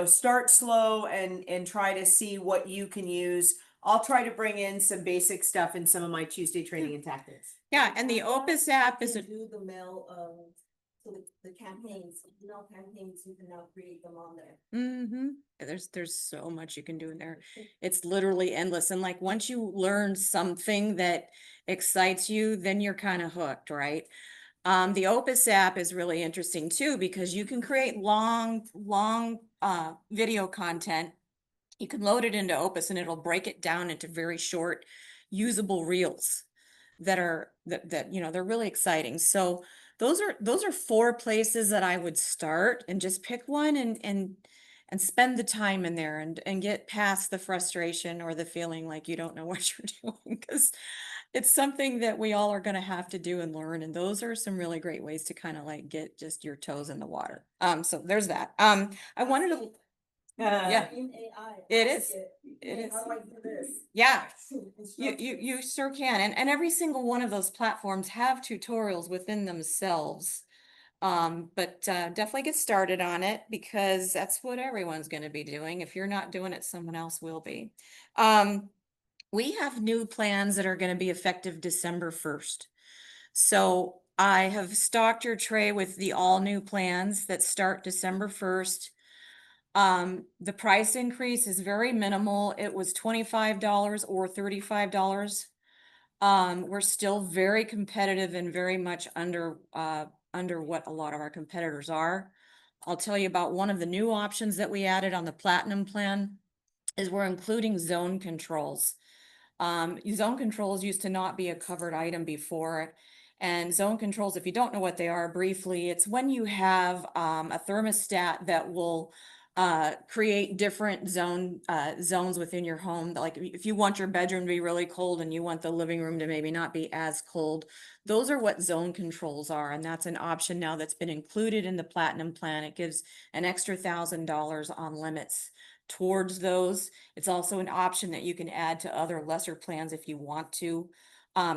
start slow and try to see what you can use. I'll try to bring in some basic stuff in some of my Tuesday training and tactics.
Yeah, and the
Canva,
Opus
you
app is,
can do the mail, so the campaigns, campaigns, you can now create them on there.
there's so much you can do in there. It's literally endless. And like, once you learn something that excites you, then you're kind of hooked, right? The Opus app is really interesting too, because you can create long video content. You can load it into Opus and it'll break it down into very short, usable reels that they're really exciting. So those are 4 places that I would start, and just pick one and spend the time in there and get past the frustration or the feeling like you don't know what you're doing, because it's something that we all are going to have to do and learn. And those are some really great ways to kind of like get just your toes in the water. So there's that. I wanted to, yeah,
In AI.
It
ask
is. It
"Hey,
is.
How do I do this?"
yeah, you
Instructions.
sure can. And every single one of those platforms have tutorials within themselves. But definitely get started on it, because that's what everyone's going to be doing. If you're not doing it, someone else will be. We have new plans that are going to be effective December 1st. So I have stocked your tray with the all new plans that start December 1st. The price increase is very minimal. It was $25 or $35. We're still very competitive and very much under what a lot of our competitors are. I'll tell you about one of the new options that we added on the Platinum plan is we're including zone controls. Zone controls used to not be a covered item before. And zone controls, if you don't know what they are briefly, it's when you have a thermostat that will create different zones within your home. Like if you want your bedroom to be really cold and you want the living room to maybe not be as cold, those are what zone controls are. And that's an option now that's been included in the Platinum plan. It gives an extra $1,000 on limits towards those. It's also an option that you can add to other lesser plans if you want to.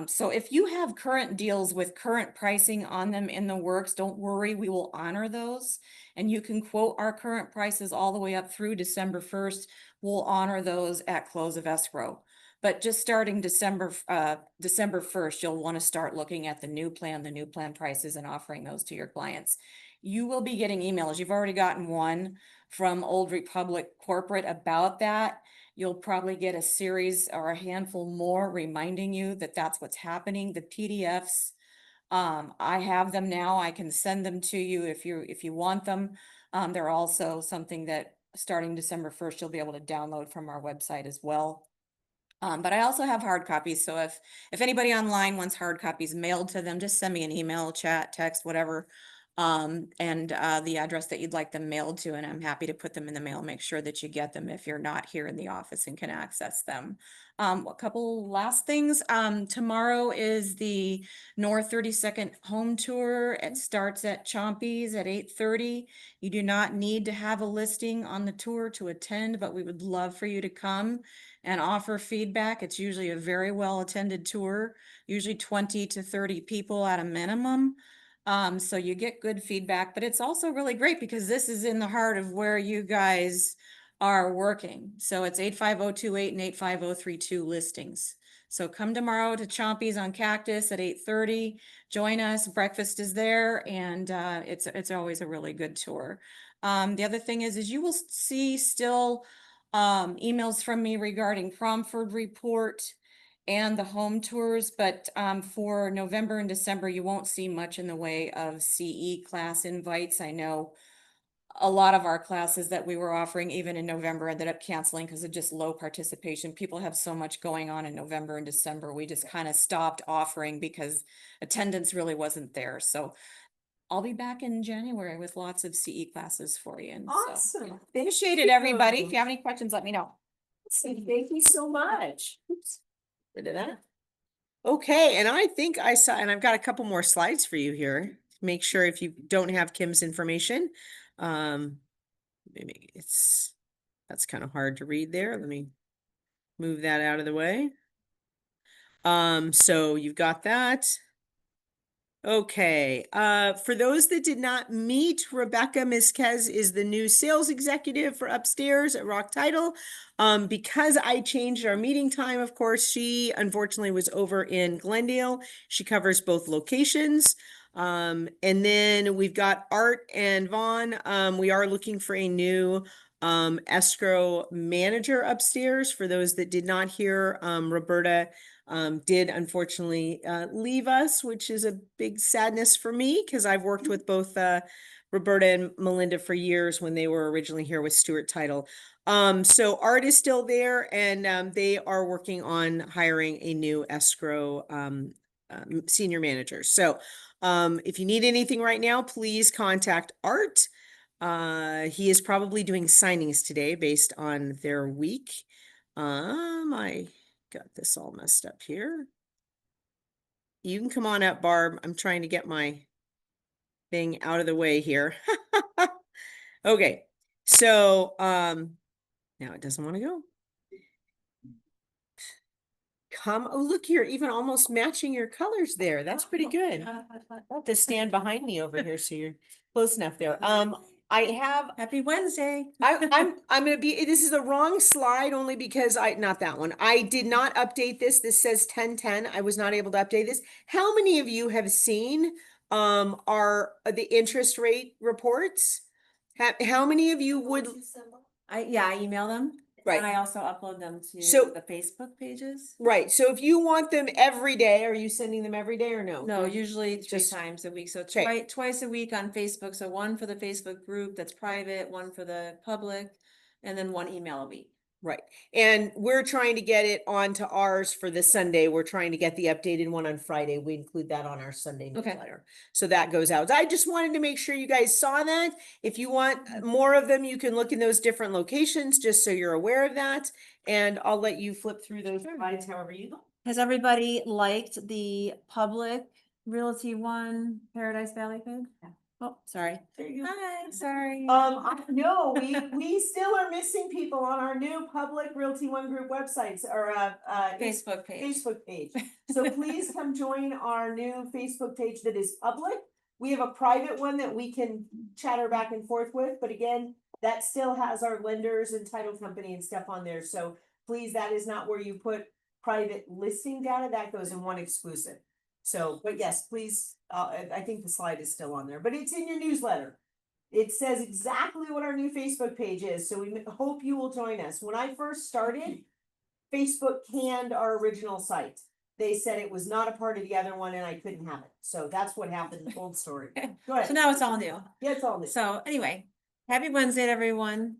So if you have current deals with current pricing on them in the works, don't worry, we will honor those. And you can quote our current prices all the way up through December 1st. We'll honor those at close of escrow. But just starting December 1st, you'll want to start looking at the new plan prices and offering those to your clients. You will be getting emails. You've already gotten one from Old Republic Corporate about that. You'll probably get a series or a handful more reminding you that that's what's happening. The PDFs, I have them now. I can send them to you if you want them. They're also something that starting December 1st, you'll be able to download from our website as well. But I also have hard copies. So if anybody online wants hard copies mailed to them, just send me an email, chat, text, whatever. And the address that you'd like them mailed to, and I'm happy to put them in the mail, make sure that you get them if you're not here in the office and can access them. A couple last things. Tomorrow is the North 32nd home tour. It starts at Chompy's at 8:30. You do not need to have a listing on the tour to attend, but we would love for you to come and offer feedback. It's usually a very well attended tour, usually 20 to 30 people at a minimum. So you get good feedback, but it's also really great because this is in the heart of where you guys are working. So it's 85028 and 85032 listings. So come tomorrow to Chompy's on Cactus at 8:30. Join us. Breakfast is there, and it's always a really good tour. The other thing is you will see still emails from me regarding Cromford report and the home tours, but for November and December, you won't see much in the way of CE class invites. I know a lot of our classes that we were offering even in November ended up canceling because of just low participation. People have so much going on in November and December. We just kind of stopped offering because attendance really wasn't there. So I'll be back in January with lots of CE classes for you. And so,
Awesome.
yeah.
Thank
Appreciate it, everybody.
you.
If you have any questions, let me know.
Thank you so much. Oops. Rid of that. Okay, and I think I saw, and I've got a couple more slides for you here. Make sure if you don't have Kim's information, maybe that's kind of hard to read there. Let me move that out of the way. So you've got that. Okay, for those that did not meet, Rebecca Mizquez is the new sales executive for upstairs at Rock Title. Because I changed our meeting time, of course, she unfortunately was over in Glendale. She covers both locations. And then we've got Art and Vaughn. We are looking for a new escrow manager upstairs. For those that did not hear, Roberta did unfortunately leave us, which is a big sadness for me because I've worked with both Roberta and Melinda for years when they were originally here with Stewart Title. So Art is still there, and they are working on hiring a new escrow senior manager. So if you need anything right now, please contact Art. He is probably doing signings today based on their week. I got this all messed up here. You can come on up, Barb. I'm trying to get my thing out of the way here. Okay, so now it doesn't want to go. Come, oh, look here, even almost matching your colors there. That's pretty good. I'll have to stand behind me over here so you're close enough there. I have
Happy Wednesday.
I'm gonna be, this is the wrong slide only because not that one. I did not update this. This says 1010. I was not able to update this. How many of you have seen the interest rate reports? How many of you would,
I email them.
Right.
And I also upload them to
So-
the Facebook pages.
right, so if you want them every day, are you sending them every day or no?
No, usually three
Just-
times a week. So
Okay.
twice a week on Facebook. So one for the Facebook group that's private, one for the public, and then one email a week.
Right, and we're trying to get it onto ours for the Sunday. We're trying to get the updated one on Friday. We include that on our Sunday
Okay.
newsletter. So that goes out. I just wanted to make sure you guys saw that. If you want more of them, you can look in those different locations, just so you're aware of that. And I'll let you flip through those slides however you like.
Has everybody liked the public realty one Paradise Valley page? Oh, sorry.
There you go.
Hi, sorry.
No, we still are missing people on our new public Realty One Group websites or,
Facebook page.
Facebook page. So please come join our new Facebook page that is public. We have a private one that we can chatter back and forth with, but again, that still has our lenders and title company and stuff on there. So please, that is not where you put private listing data. That goes in one exclusive. So, but yes, please, I think the slide is still on there, but it's in your newsletter. It says exactly what our new Facebook page is, so we hope you will join us. When I first started, Facebook canned our original site. They said it was not a part of the other one and I couldn't have it. So that's what happened, old story. Go
So
ahead.
now it's all new.
Yeah, it's all new.
So anyway, happy Wednesday, to everyone.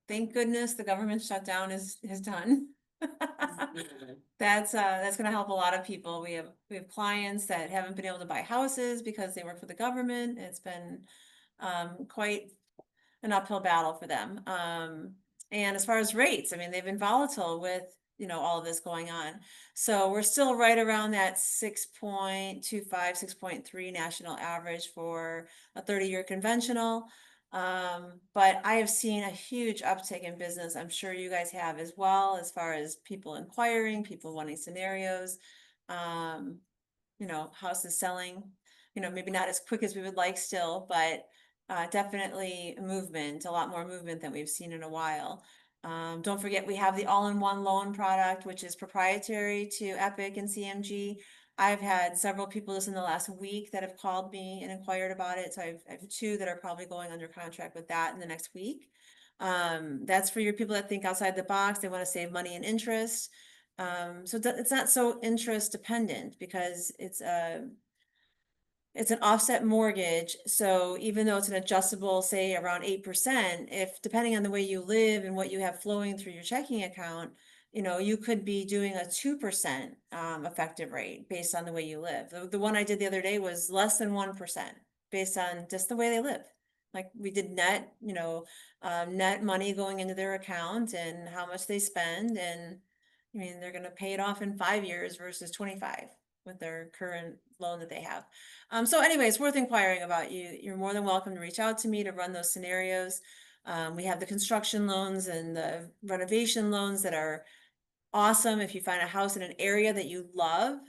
Thank goodness the government shutdown is done. That's gonna help a lot of people. We have clients that haven't been able to buy houses because they work for the government. It's been quite an uphill battle for them. And as far as rates, I mean, they've been volatile with, all of this going on. So we're still right around that 6.25, 6.3 national average for a 30-year conventional. But I have seen a huge uptick in business. I'm sure you guys have as well, as far as people inquiring, people wanting scenarios. Houses selling, maybe not as quick as we would like still, but definitely movement, a lot more movement than we've seen in a while. Don't forget, we have the all-in-one loan product, which is proprietary to Epic and CMG. I've had several people just in the last week that have called me and inquired about it. So I have two that are probably going under contract with that in the next week. That's for your people that think outside the box. They want to save money and interest. So it's not so interest dependent because it's an offset mortgage. So even though it's an adjustable, say around 8%, if depending on the way you live and what you have flowing through your checking account, you could be doing a 2% effective rate based on the way you live. The one I did the other day was less than 1% based on just the way they live. Like we did net, net money going into their account and how much they spend. And I mean, they're going to pay it off in 5 years versus 25 with their current loan that they have. So anyway, it's worth inquiring about. You're more than welcome to reach out to me to run those scenarios. We have the construction loans and the renovation loans that are awesome. If you find a house in an area that you love,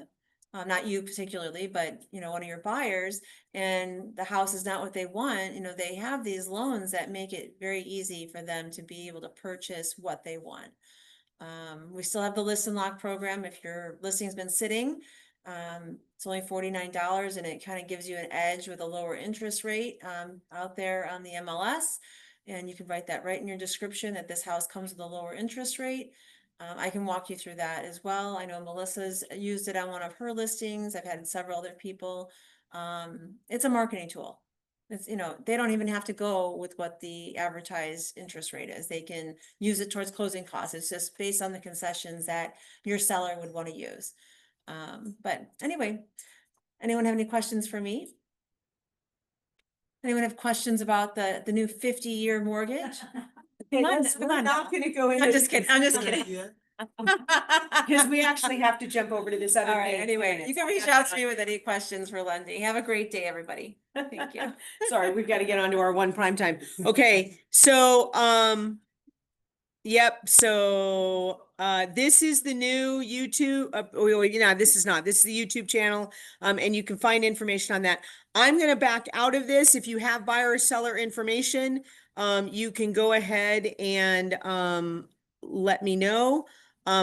not you particularly, but one of your buyers, and the house is not what they want, they have these loans that make it very easy for them to be able to purchase what they want. We still have the list and lock program. If your listing's been sitting, it's only $49 and it kind of gives you an edge with a lower interest rate out there on the MLS. And you can write that right in your description that this house comes with a lower interest rate. I can walk you through that as well. I know Melissa's used it on one of her listings. I've had several other people. It's a marketing tool. It's, they don't even have to go with what the advertised interest rate is. They can use it towards closing costs. It's just based on the concessions that your seller would want to use. But anyway, anyone have any questions for me? Anyone have questions about the new 50-year mortgage?
Okay,
Come on,
we're
come on.
not gonna go into.
I'm just kidding. I'm just kidding.
Because we actually have to jump over to this other
All right,
thing.
anyway, you can reach out to me with any questions for Lindy. Have a great day, everybody. Thank you.
Sorry, we've got to get on to our one prime time. Okay, so, yep, so, this is the new YouTube, this is not, this is the YouTube channel. And you can find information on that. I'm gonna back out of this. If you have buyer or seller information, you can go ahead and, let me know.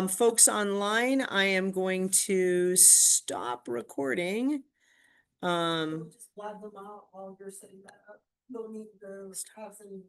Folks online, I am going to stop recording.
Just blab them out while you're setting that up. They'll need the housing